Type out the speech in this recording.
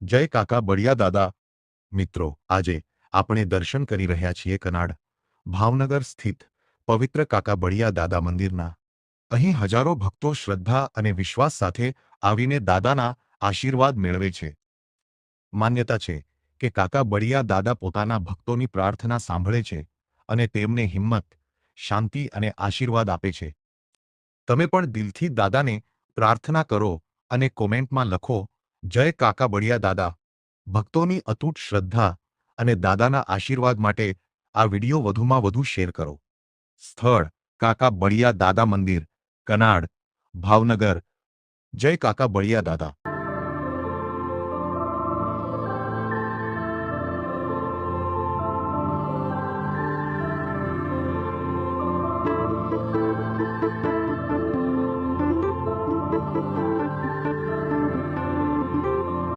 જય કાકા બળિયા દાદા. મિત્રો, આજે આપણે દર્શન કરી રહ્યા છીએ કનાડ, ભાવનગર સ્થિત પવિત્ર કાકા બળિયા દાદા મંદિરના. અહીં હજારો ભક્તો શ્રદ્ધા અને વિશ્વાસ સાથે આવીને દાદાના આશીર્વાદ મેળવે છે. માન્યતા છે કે કાકા બળિયા દાદા પોતાના ભક્તોની પ્રાર્થના સાંભળે છે અને તેમને હિંમત, શાંતિ અને આશીર્વાદ આપે છે. તમે પણ દિલથી દાદાને પ્રાર્થના કરો અને કોમેન્ટમાં લખો, જય કાકા બળિયા દાદા. ભક્તોની અતૂટ શ્રદ્ધા અને દાદાના આશીર્વાદ માટે આ વિડિયો વધુમાં વધુ શેર કરો. સ્થળ: કાકા બળિયા દાદા મંદિર, કનાડ, ભાવનગર. જય કાકા બળિયા દાદા.